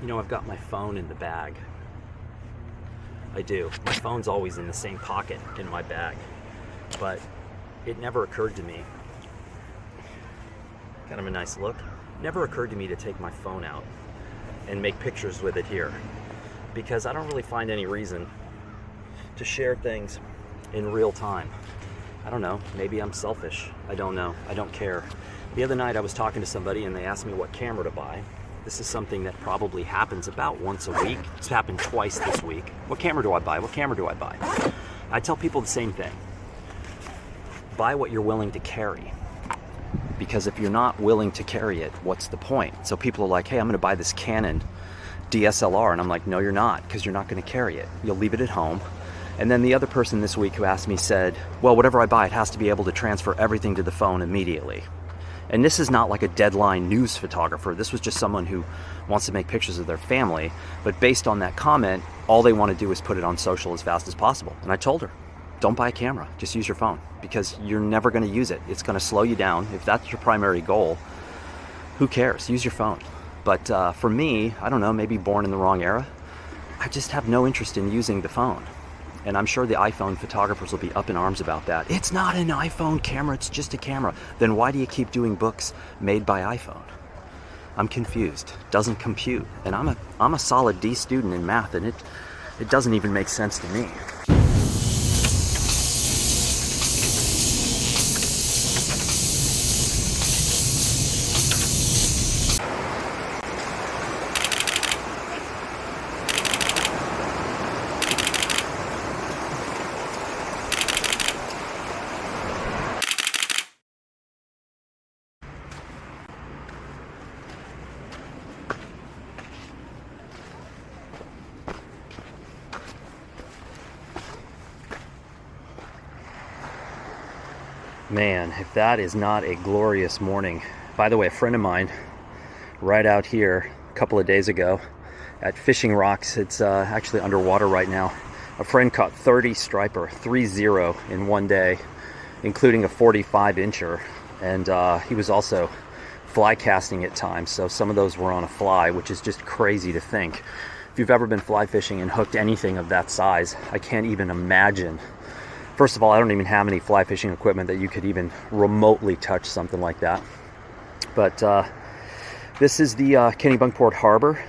You know, I've got my phone in the bag. I do. My phone's always in the same pocket in my bag. But it never occurred to me, kind of a nice look, never occurred to me to take my phone out and make pictures with it here. Because I don't really find any reason to share things in real time. I don't know, maybe I'm selfish. I don't know, I don't care. The other night I was talking to somebody and they asked me what camera to buy. This is something that probably happens about once a week. It's happened twice this week. What camera do I buy? What camera do I buy? I tell people the same thing. Buy what you're willing to carry. Because if you're not willing to carry it, what's the point? So people are like, hey, I'm gonna buy this Canon DSLR. And I'm like, no, you're not, because you're not gonna carry it. You'll leave it at home. And then the other person this week who asked me said, well, whatever I buy, it has to be able to transfer everything to the phone immediately. And this is not like a deadline news photographer. This was just someone who wants to make pictures of their family. But based on that comment, all they want to do is put it on social as fast as possible. And I told her, don't buy a camera, just use your phone, because you're never going to use it. It's going to slow you down. If that's your primary goal, who cares? Use your phone. But for me, I don't know, maybe born in the wrong era, I just have no interest in using the phone. And I'm sure the iPhone photographers will be up in arms about that. It's not an iPhone camera, it's just a camera. Then why do you keep doing books made by iPhone? I'm confused. Doesn't compute. And I'm a solid D student in math, and it doesn't even make sense to me. Man, if that is not a glorious morning. By the way, a friend of mine right out here a couple of days ago at Fishing Rocks, it's actually underwater right now. A friend caught 30 striper, 3-0 in one day, including a 45-incher. And he was also fly casting at times, so some of those were on a fly, which is just crazy to think. If you've ever been fly fishing and hooked anything of that size, I can't even imagine. First of all, I don't even have any fly fishing equipment that you could even remotely touch something like that. But this is the Kennebunkport Harbor.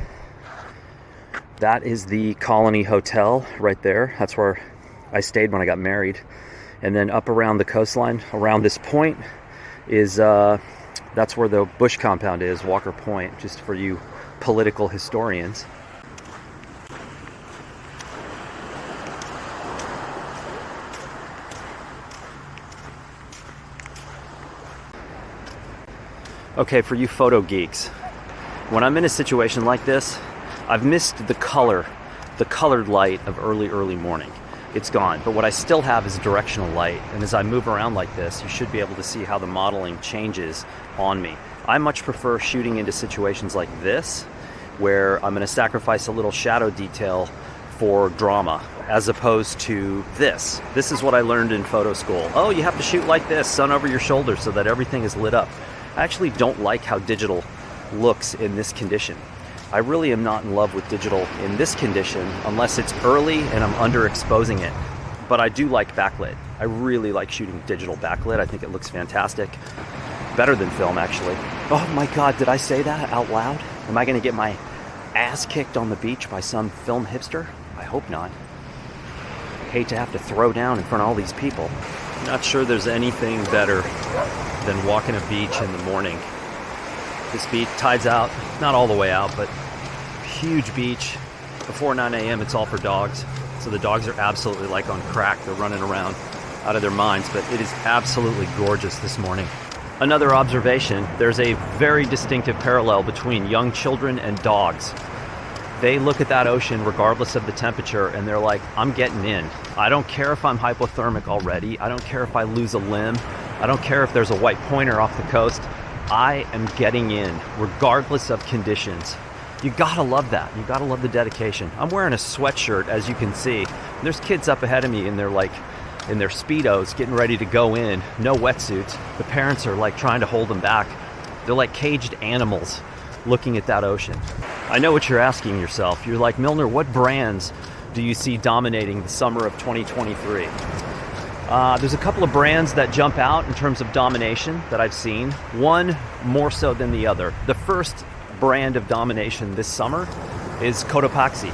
That is the Colony Hotel right there. That's where I stayed when I got married. And then up around the coastline, around this point, is that's where the Bush compound is, Walker Point, just for you political historians. Okay, for you photo geeks, when I'm in a situation like this, I've missed the colored light of early morning. It's gone, but what I still have is directional light, and as I move around like this, you should be able to see how the modeling changes on me. I much prefer shooting into situations like this, where I'm going to sacrifice a little shadow detail for drama, as opposed to this. This is what I learned in photo school. Oh, you have to shoot like this, sun over your shoulder, so that everything is lit up. I actually don't like how digital looks in this condition. I really am not in love with digital in this condition unless it's early and I'm underexposing it. But I do like backlit. I really like shooting digital backlit. I think it looks fantastic. Better than film, actually. Oh my God, did I say that out loud? Am I gonna get my ass kicked on the beach by some film hipster? I hope not. I hate to have to throw down in front of all these people. Not sure there's anything better than walking a beach in the morning. This beach, tide's out, not all the way out, but huge beach. Before 9 a.m. it's all for dogs. So the dogs are absolutely like on crack. They're running around out of their minds, but it is absolutely gorgeous this morning. Another observation, there's a very distinctive parallel between young children and dogs. They look at that ocean regardless of the temperature and they're like, I'm getting in. I don't care if I'm hypothermic already. I don't care if I lose a limb. I don't care if there's a white pointer off the coast. I am getting in regardless of conditions. You gotta love that. You gotta love the dedication. I'm wearing a sweatshirt, as you can see. There's kids up ahead of me and they're like in their Speedos getting ready to go in. No wetsuits. The parents are like trying to hold them back. They're like caged animals looking at that ocean. I know what you're asking yourself. You're like, Milner, what brands do you see dominating the summer of 2023? There's a couple of brands that jump out in terms of domination that I've seen, one more so than the other. The first brand of domination this summer is Cotopaxi.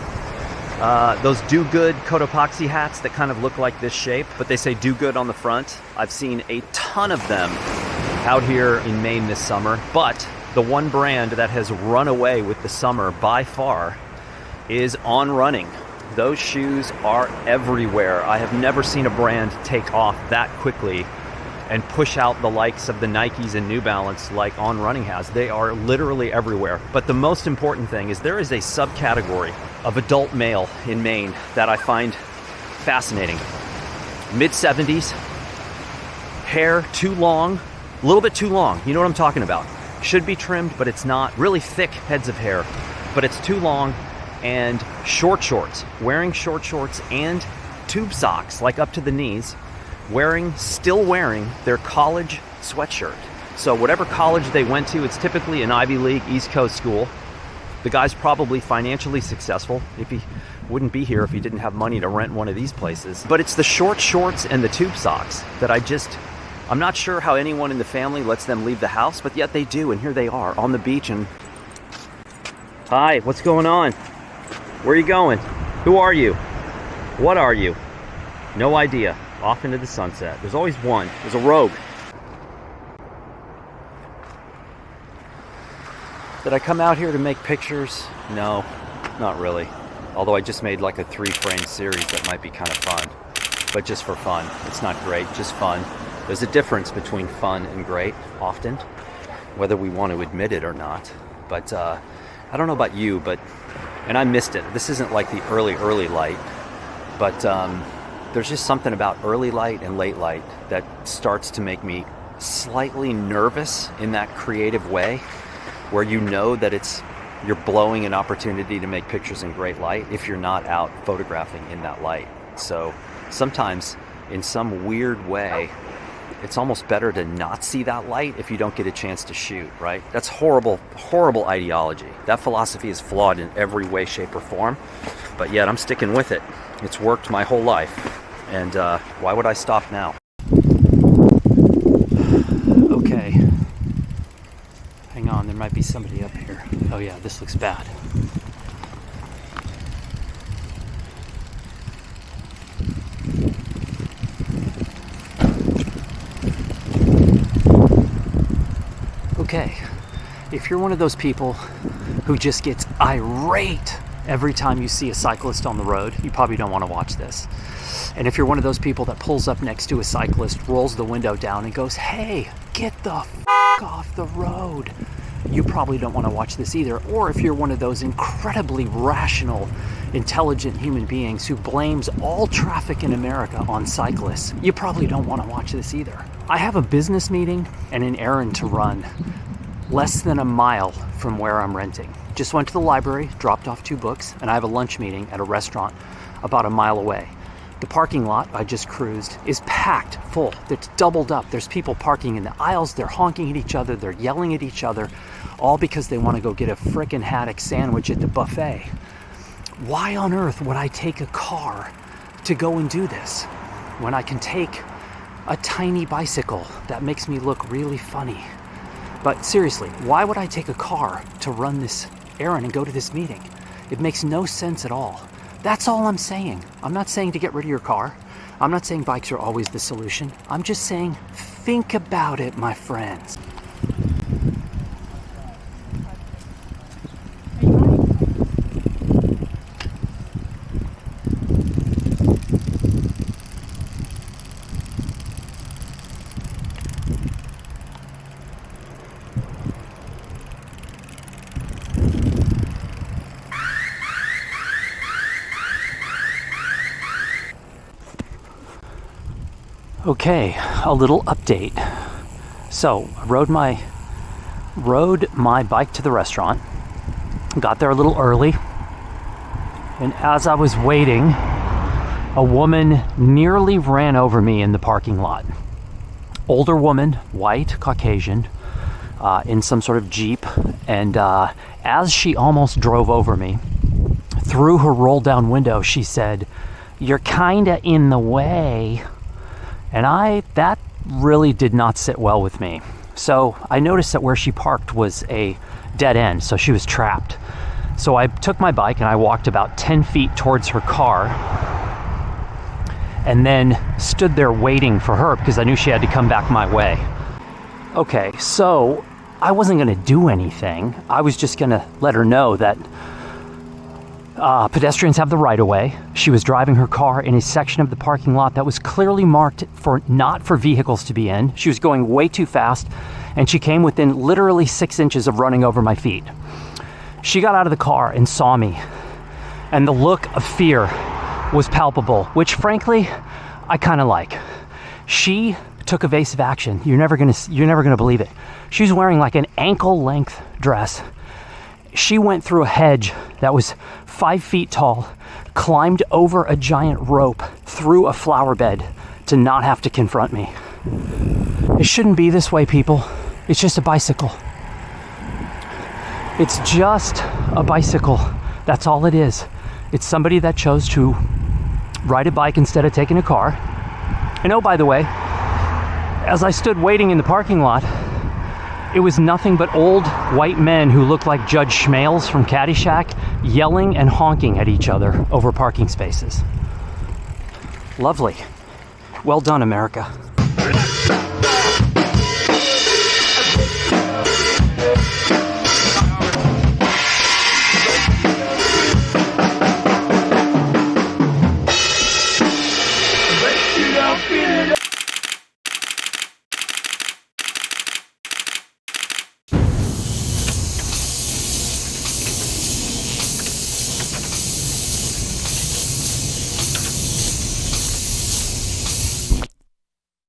Those Do Good Cotopaxi hats that kind of look like this shape, but they say Do Good on the front. I've seen a ton of them out here in Maine this summer, but the one brand that has run away with the summer by far is On Running. Those shoes are everywhere. I have never seen a brand take off that quickly and push out the likes of the Nikes and New Balance like On Running has. They are literally everywhere. But the most important thing is there is a subcategory of adult male in Maine that I find fascinating. Mid-70s, hair too long, a little bit too long. You know what I'm talking about. Should be trimmed, but it's not. Really thick heads of hair, but it's too long. And short shorts, wearing short shorts and tube socks, like up to the knees, still wearing their college sweatshirt. So whatever college they went to, it's typically an Ivy League East Coast school. The guy's probably financially successful. If he wouldn't be here if he didn't have money to rent one of these places. But it's the short shorts and the tube socks that I'm not sure how anyone in the family lets them leave the house, but yet they do, and here they are on the beach. And hi, what's going on? Where are you going? Who are you? What are you? No idea. Off into the sunset. There's always one. There's a rogue. Did I come out here to make pictures? No, not really. Although I just made like a 3-frame series that might be kind of fun. But just for fun. It's not great, just fun. There's a difference between fun and great, often. Whether we want to admit it or not. But I don't know about you, and I missed it. This isn't like the early light, but there's just something about early light and late light that starts to make me slightly nervous in that creative way, where you know that you're blowing an opportunity to make pictures in great light if you're not out photographing in that light. So sometimes, in some weird way, it's almost better to not see that light if you don't get a chance to shoot, right? That's horrible ideology. That philosophy is flawed in every way, shape, or form, but yet I'm sticking with it. It's worked my whole life, and why would I stop now? Okay. Hang on, there might be somebody up here. Oh yeah, this looks bad. Okay, if you're one of those people who just gets irate every time you see a cyclist on the road, you probably don't want to watch this. And if you're one of those people that pulls up next to a cyclist, rolls the window down and goes, "Hey, get the f*** off the road," you probably don't want to watch this either. Or if you're one of those incredibly rational, intelligent human beings who blames all traffic in America on cyclists, you probably don't want to watch this either. I have a business meeting and an errand to run less than a mile from where I'm renting. Just went to the library, dropped off 2 books, and I have a lunch meeting at a restaurant about a mile away. The parking lot I just cruised is packed full. It's doubled up. There's people parking in the aisles. They're honking at each other. They're yelling at each other, all because they want to go get a frickin' haddock sandwich at the buffet. Why on earth would I take a car to go and do this when I can take a tiny bicycle that makes me look really funny? But seriously, why would I take a car to run this errand and go to this meeting? It makes no sense at all. That's all I'm saying. I'm not saying to get rid of your car. I'm not saying bikes are always the solution. I'm just saying, think about it, my friends. Okay, a little update. So, I rode my bike to the restaurant, got there a little early, and as I was waiting, a woman nearly ran over me in the parking lot. Older woman, white, Caucasian, in some sort of Jeep. And as she almost drove over me, through her roll down window, she said, "You're kinda in the way." And that really did not sit well with me. So I noticed that where she parked was a dead end, so she was trapped. So I took my bike and I walked about 10 feet towards her car and then stood there waiting for her because I knew she had to come back my way. Okay, so I wasn't gonna do anything. I was just gonna let her know that pedestrians have the right of way. She was driving her car in a section of the parking lot that was clearly marked for not for vehicles to be in. She was going way too fast, and she came within literally 6 inches of running over my feet. She got out of the car and saw me, and the look of fear was palpable, which frankly, I kind of like. She took evasive action. You're never gonna believe it. She was wearing like an ankle-length dress. She went through a hedge that was 5 feet tall, climbed over a giant rope, through a flower bed to not have to confront me. It shouldn't be this way, people. It's just a bicycle. It's just a bicycle. That's all it is. It's somebody that chose to ride a bike instead of taking a car. And oh, by the way, as I stood waiting in the parking lot, it was nothing but old white men who looked like Judge Schmales from Caddyshack, yelling and honking at each other over parking spaces. Lovely. Well done, America.